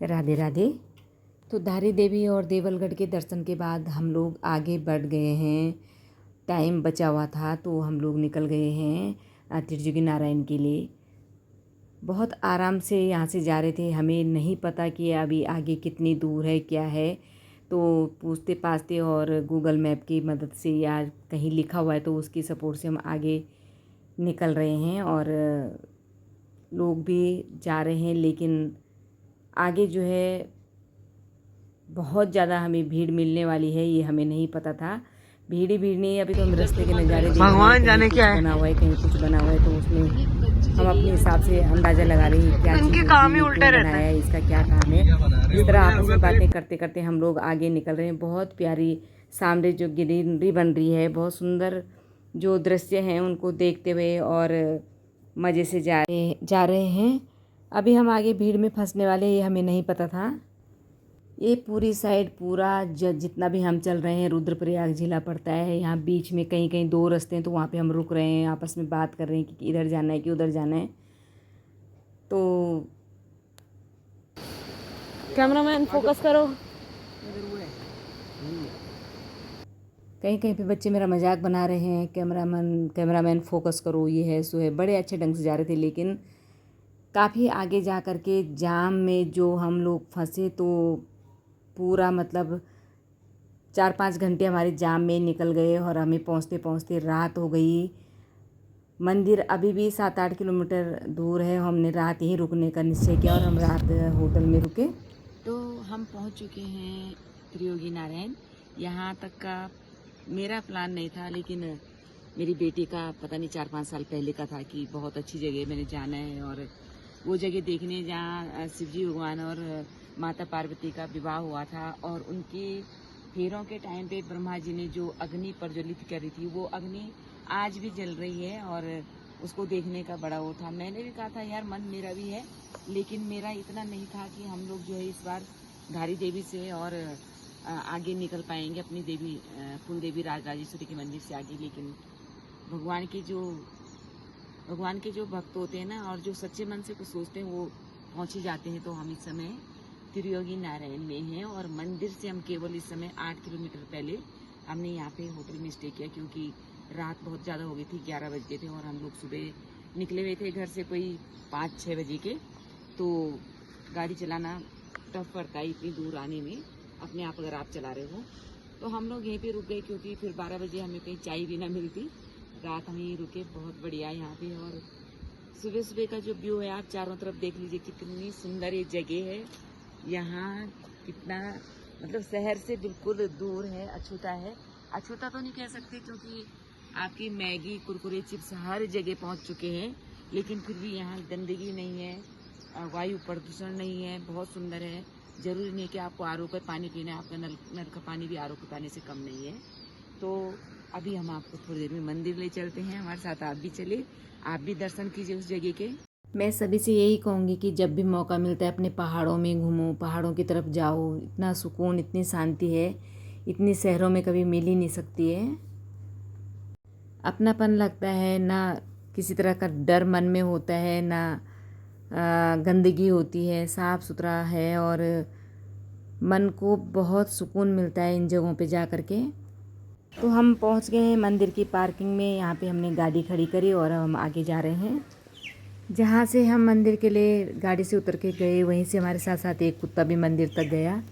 राधे राधे। तो धारी देवी और देवलगढ़ के दर्शन के बाद हम लोग आगे बढ़ गए हैं। टाइम बचा हुआ था तो हम लोग निकल गए हैं त्रिजुगी नारायण के लिए। बहुत आराम से यहाँ से जा रहे थे, हमें नहीं पता कि अभी आगे कितनी दूर है क्या है। तो पूछते पाछते और गूगल मैप की मदद से या कहीं लिखा हुआ है तो उसकी सपोर्ट से हम आगे निकल रहे हैं। और लोग भी जा रहे हैं, लेकिन आगे जो है बहुत ज़्यादा हमें भीड़ मिलने वाली है, ये हमें नहीं पता था। भीड़ ही भीड़ नहीं, अभी तो हम रास्ते के नज़ारे देख रहे हैं। भगवान जाने क्या है, बना हुआ है कहीं कुछ बना हुआ है, तो उसमें हम अपने हिसाब से अंदाज़ा लगा रहे हैं क्या चीज़ काम ही उल्टा रहता है, इसका क्या काम है। इस तरह आपस में बातें करते करते हम लोग आगे निकल रहे हैं। बहुत प्यारी सामने जो ग्रीनरी बन रही है, बहुत सुंदर जो दृश्य हैं उनको देखते हुए और मज़े से जा रहे हैं। अभी हम आगे भीड़ में फंसने वाले, ये हमें नहीं पता था। ये पूरी साइड पूरा जितना भी हम चल रहे हैं रुद्रप्रयाग जिला पड़ता है। यहाँ बीच में कहीं कहीं दो रास्ते हैं, तो वहाँ पे हम रुक रहे हैं, आपस में बात कर रहे हैं कि इधर जाना है कि उधर जाना है। तो कैमरामैन फोकस करो। कहीं कहीं पे बच्चे मेरा मजाक बना रहे हैं, कैमरामैन फोकस करो, ये है सो है। बड़े अच्छे ढंग से जा रहे थे, लेकिन काफ़ी आगे जा कर के जाम में जो हम लोग फंसे, तो पूरा मतलब 4-5 घंटे हमारे जाम में निकल गए और हमें पहुंचते पहुंचते रात हो गई। मंदिर अभी भी 7-8 किलोमीटर दूर है। हमने रात यहीं रुकने का निश्चय किया और हम रात होटल में रुके। तो हम पहुंच चुके हैं त्रियोगी नारायण। यहाँ तक का मेरा प्लान नहीं था, लेकिन मेरी बेटी का पता नहीं 4-5 साल पहले का था कि बहुत अच्छी जगह मैंने जाना है और वो जगह देखने जहाँ शिवजी भगवान और माता पार्वती का विवाह हुआ था। और उनके फेरों के टाइम पे ब्रह्मा जी ने जो अग्नि प्रज्वलित करी थी, वो अग्नि आज भी जल रही है और उसको देखने का बड़ा वो था। मैंने भी कहा था यार मन मेरा भी है, लेकिन मेरा इतना नहीं था कि हम लोग जो है इस बार धारी देवी से और आगे निकल पाएंगे अपनी देवी कुल देवी राजराजेश्वरी के मंदिर से आगे। लेकिन भगवान के जो भक्त होते हैं ना, और जो सच्चे मन से कुछ सोचते हैं, वो पहुँच ही जाते हैं। तो हम इस समय त्रियोगी नारायण में हैं और मंदिर से हम केवल इस समय 8 किलोमीटर पहले हमने यहाँ पे होटल में स्टे किया, क्योंकि रात बहुत ज़्यादा हो गई थी, 11 बज गए थे और हम लोग सुबह निकले हुए थे घर से कोई 5-6 बजे के। तो गाड़ी चलाना टफ पड़ता है इतनी दूर आने में, अपने आप अगर आप चला रहे हो। तो हम लोग यहीं पे रुक गए, क्योंकि फिर 12 बजे हमें कहीं चाय भी ना मिलती। रात हम यहीं रुके। बहुत बढ़िया यहाँ पे, और सुबह सुबह का जो व्यू है आप चारों तरफ देख लीजिए, कितनी सुंदर ये जगह है। यहाँ कितना मतलब शहर से बिल्कुल दूर है, अछूता है। अछूता तो नहीं कह सकते, क्योंकि आपकी मैगी कुरकुरे चिप्स हर जगह पहुँच चुके हैं, लेकिन फिर भी यहाँ गंदगी नहीं है, वायु प्रदूषण नहीं है, बहुत सुंदर है। ज़रूरी नहीं कि आपको आरओ का पानी पीना है, आपका नल का पानी भी आरओ के पानी से कम नहीं है। तो अभी हम आपको थोड़ी देर में मंदिर ले चलते हैं, हमारे साथ आप भी चले, आप भी दर्शन कीजिए उस जगह के। मैं सभी से यही कहूँगी कि जब भी मौका मिलता है अपने पहाड़ों में घूमो, पहाड़ों की तरफ जाओ। इतना सुकून, इतनी शांति है, इतनी शहरों में कभी मिल ही नहीं सकती है। अपनापन लगता है, ना किसी तरह का डर मन में होता है, ना गंदगी होती है, साफ़ सुथरा है और मन को बहुत सुकून मिलता है इन जगहों पे जा कर के। तो हम पहुंच गए हैं मंदिर की पार्किंग में। यहाँ पे हमने गाड़ी खड़ी करी और हम आगे जा रहे हैं। जहाँ से हम मंदिर के लिए गाड़ी से उतर के गए, वहीं से हमारे साथ साथ एक कुत्ता भी मंदिर तक गया।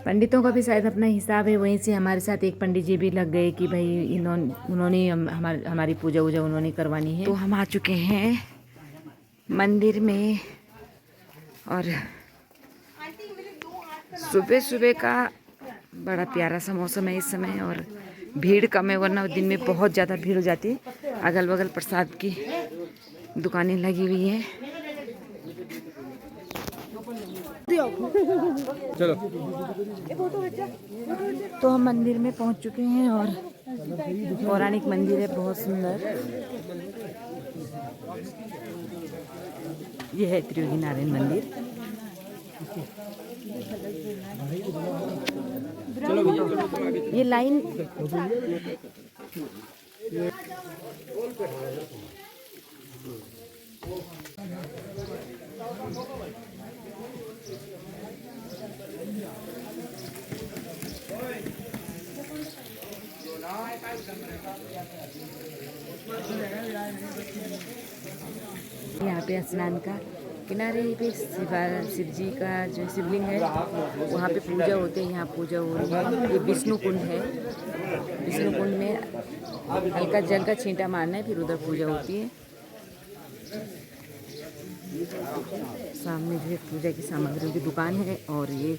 पंडितों का भी शायद अपना हिसाब है, वहीं से हमारे साथ एक पंडित जी भी लग गए कि भाई उन्होंने हमारी पूजा वूजा उन्होंने करवानी है। तो हम आ चुके हैं मंदिर में और सुबह सुबह का बड़ा प्यारा सा मौसम है इस समय, और भीड़ कम है, वरना दिन में बहुत ज़्यादा भीड़ हो जाती है। अगल बगल प्रसाद की दुकानें लगी हुई हैं। चलो। तो हम मंदिर में पहुंच चुके हैं और पौराणिक मंदिर है, बहुत सुंदर। ये है त्रियोगी नारायण मंदिर। ये लाइन यहाँ पे स्नान का किनारे पे शिव जी का जो शिवलिंग है वहाँ पे पूजा होते हैं। यहाँ पूजा हो रही है। ये विष्णु कुंड है। विष्णु कुंड में हल्का जल का छींटा मारना है, फिर उधर पूजा होती है। सामने जो है पूजा की सामग्रियों की दुकान है और ये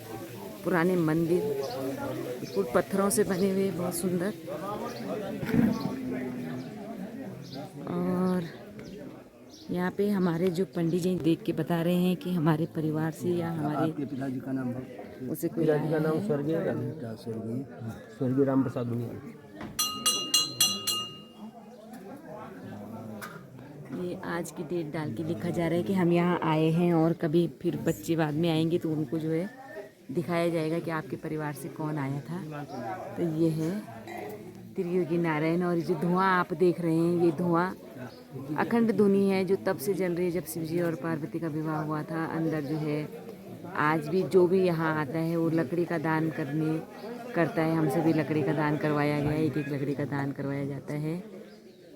पुराने मंदिर बिल्कुल पत्थरों से बने हुए, बहुत सुंदर। और यहाँ पे हमारे जो पंडित जी देख के बता रहे हैं कि हमारे परिवार से या हमारे पिताजी का नाम उसे कोई पिताजी का नाम स्वर्गीय राम प्रसाद दुनिया। ये आज की डेट डाल के लिखा जा रहा है कि हम यहाँ आए हैं और कभी फिर बच्चे बाद में आएंगे तो उनको जो है दिखाया जाएगा कि आपके परिवार से कौन आया था। तो ये है त्रियोगी नारायण। और जो धुआं आप देख रहे हैं, ये धुआं अखंड धुनी है जो तब से जल रही है जब शिवजी और पार्वती का विवाह हुआ था। अंदर जो है आज भी जो भी यहाँ आता है वो लकड़ी का दान करता है। हमसे भी लकड़ी का दान करवाया गया, एक एक लकड़ी का दान करवाया जाता है।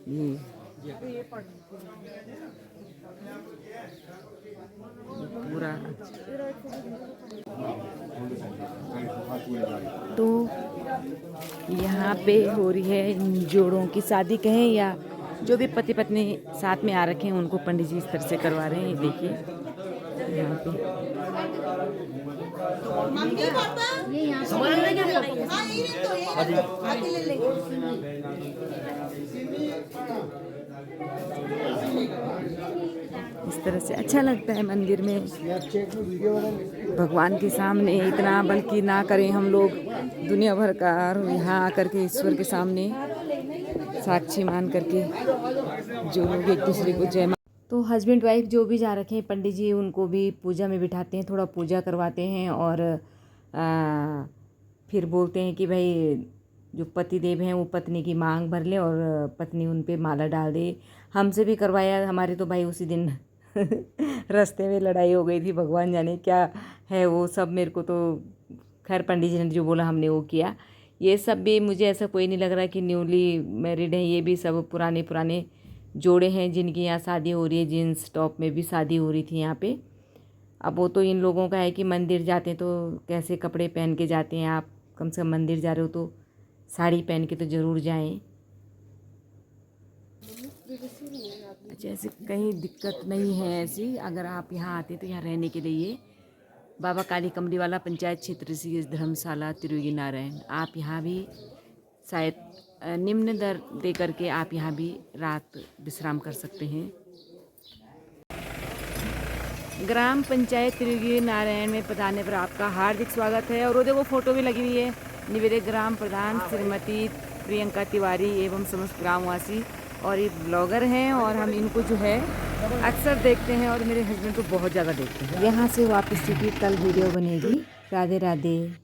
ये पूरा तो यहाँ पे हो रही है इन जोड़ों की शादी कहें या जो भी पति पत्नी साथ में आ रखे हैं उनको पंडित जी इस तरह से करवा रहे हैं। ये देखिए यहाँ पे इस तरह से अच्छा लगता है मंदिर में भगवान के सामने इतना बल्कि ना करें हम लोग दुनिया भर का, और यहाँ आकर के ईश्वर के सामने साक्षी मान करके जो लोग एक दूसरे को जय। तो हस्बैंड वाइफ जो भी जा रखे हैं पंडित जी उनको भी पूजा में बिठाते हैं, थोड़ा पूजा करवाते हैं और फिर बोलते हैं कि भाई जो पति देव हैं वो पत्नी की मांग भर ले और पत्नी उन पे माला डाल दे। हमसे भी करवाया, हमारे तो भाई उसी दिन रास्ते में लड़ाई हो गई थी। भगवान जाने क्या है वो सब, मेरे को तो खैर पंडित जी ने जो बोला हमने वो किया। ये सब भी मुझे ऐसा कोई नहीं लग रहा कि न्यूली मैरिड है, ये भी सब पुराने जोड़े हैं जिनकी यहाँ शादी हो रही है। जीन्स टॉप में भी शादी हो रही थी यहाँ पे। अब वो तो इन लोगों का है कि मंदिर जाते हैं तो कैसे कपड़े पहन के जाते हैं। आप कम से कम मंदिर जा रहे हो तो साड़ी पहन के तो ज़रूर जाएं। अच्छा, ऐसे कहीं दिक्कत नहीं है ऐसी। अगर आप यहाँ आते तो यहाँ रहने के लिए बाबा काली कमरी वाला पंचायत क्षेत्र से धर्मशाला त्रियोगी नारायण, आप यहाँ भी शायद निम्न दर दे करके आप यहाँ भी रात विश्राम कर सकते हैं। ग्राम पंचायत त्रियोगी नारायण में पधारने पर आपका हार्दिक स्वागत है। और वो देखो फोटो भी लगी हुई है। निवेदक ग्राम प्रधान श्रीमती प्रियंका तिवारी एवं समस्त ग्रामवासी, और ये ब्लॉगर हैं और हम इनको जो है अक्सर देखते हैं और मेरे हस्बैंड को बहुत ज़्यादा देखते हैं। यहाँ से वापसी की कल वीडियो बनेगी। राधे राधे।